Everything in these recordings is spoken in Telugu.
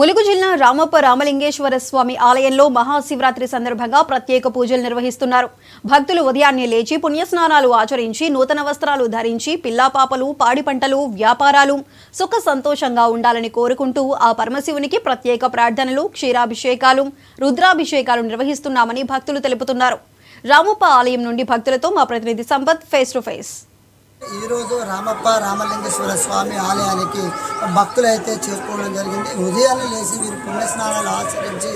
ములుగు జిల్లా రామప్ప రామలింగేశ్వర స్వామి ఆలయంలో మహాశివరాత్రి సందర్భంగా ప్రత్యేక పూజలు నిర్వహిస్తున్నారు. భక్తులు ఉదయాన్నే లేచి పుణ్యస్నానాలు ఆచరించి నూతన వస్త్రాలు ధరించి పిల్లాపాపలు, పాడి పంటలు, వ్యాపారాలు సుఖ సంతోషంగా ఉండాలని కోరుకుంటూ ఆ పరమశివునికి ప్రత్యేక ప్రార్థనలు, క్షీరాభిషేకాలు, రుద్రాభిషేకాలు నిర్వహిస్తున్నామని భక్తులు తెలుపుతున్నారు. రామప్ప ఆలయం నుండి భక్తులతో మా ప్రతినిధి సంపత్ ఫేస్ టు ఫేస్. ఈరోజు రామప్ప రామలింగేశ్వర స్వామి ఆలయానికి భక్తులైతే చేరుకోవడం జరిగింది. ఉదయాన్నే లేచి వీరు పుణ్యస్నానాలు ఆచరించి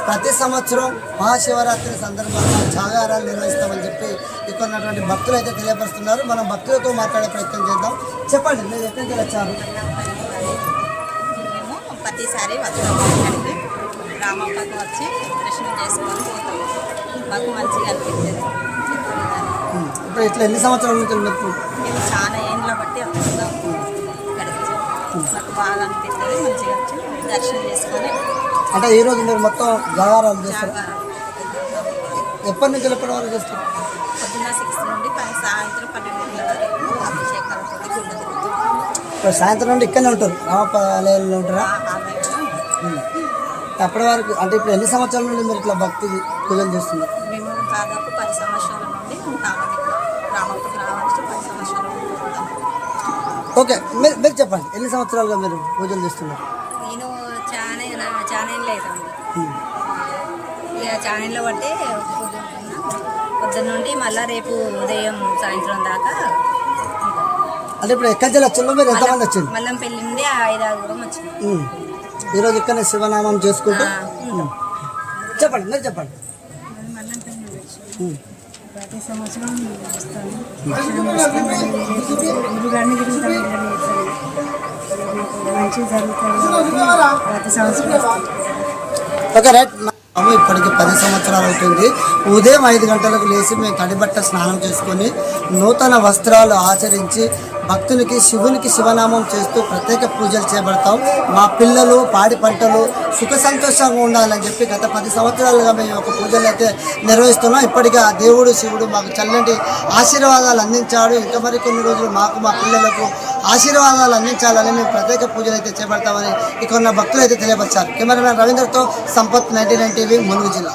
ప్రతి సంవత్సరం మహాశివరాత్రి సందర్భంగా జాగారాలు నిర్వహిస్తామని చెప్పి ఇక్కడ ఉన్నటువంటి భక్తులు అయితే తెలియపరుస్తున్నారు. మనం భక్తులతో మాట్లాడే ప్రయత్నం చేద్దాం. చెప్పండి, మీరు ఎక్కడి నుంచి వచ్చారు? మేము ప్రతిసారి రామప్పకు వచ్చి దర్శనం చేసుకొని పోతాం. మాకు మంచిగా అనిపించేది. ఇప్పుడు ఇట్లా ఎన్ని సంవత్సరాల నుంచి మేము చాలా ఏళ్ళ బట్టి వస్తున్నాం. ఇక్కడికి మాకు బాగా అనిపిస్తుంది. మంచిగా వచ్చి దర్శనం చేసుకొని అంటే ఈరోజు మీరు మొత్తం జాగారాలు చేస్తారు? ఎప్పటి నుంచి ఎప్పటి వరకు చేస్తారు? పొద్దున్న 6 నుండి సాయంత్రం 12 వరకు అభిషేకాలతో గుండె తిరుగుతాం. ఇప్పుడు సాయంత్రం నుండి ఇక్కడనే ఉంటారు, రామప్ప ఆలయంలో ఉంటారా? అప్పటి వరకు అంటే ఇప్పుడు ఎన్ని సంవత్సరాల నుండి మీరు ఇట్లా భక్తి పూజలు చేస్తున్నారు? మేము దాదాపు 10 సంవత్సరాల నుండి ఉంటాము. రామప్పకు రావాల్సి 10 సంవత్సరాల నుండి ఉంటాం. ఓకే, మీరు చెప్పండి, ఎన్ని సంవత్సరాలుగా మీరు పూజలు చేస్తున్నారు? నేను ఛానల్ అవుతాను. ఇక ఛానల్లో బట్టి పొద్దున్న నుండి మళ్ళీ రేపు ఉదయం సాయంత్రం దాకా. అంటే ఇప్పుడు ఎక్కడి వచ్చిందో మీరు ఎంతమంది వచ్చింది? మల్లంపల్లి నుండి 5-6 వచ్చింది. ఈరోజు ఇక్కడనే శివనామం చేసుకుంటూ చెప్పండి, మీరు చెప్పండి. మల్లంపల్లి నుండి వచ్చి ప్రతి సంవత్సరం వస్తాను. గురుగారిని తిరుగుతాను. మంచిగా జరుగుతుంది. ప్రతి సంవత్సరం ఓకే, రైట్. ఇప్పటికి 10 సంవత్సరాలు అవుతుంది. ఉదయం 5 గంటలకు లేచి మేము తడిబట్ట స్నానం చేసుకొని నూతన వస్త్రాలు ఆచరించి భక్తునికి శివునికి శివనామం చేస్తూ ప్రత్యేక పూజలు చేపడతాం. మా పిల్లలు, పాడి పంటలు సుఖ సంతోషంగా ఉండాలని చెప్పి గత 10 సంవత్సరాలుగా మేము ఒక పూజలు అయితే నిర్వహిస్తున్నాం. ఇప్పటికీ ఆ దేవుడు శివుడు మాకు చల్లని ఆశీర్వాదాలు అందించాడు. ఇంకా మరి కొన్ని రోజులు మాకు మా పిల్లలకు ఆశీర్వాదాలు అందించాలని మేము ప్రత్యేక పూజలు అయితే చేపడతామని ఇక్కడ ఉన్న భక్తులు అయితే తెలియపరిచారు. కెమెరామెన్ రవీంద్రతో సంపత్, 99 టీవీ, ములుగు జిల్లా.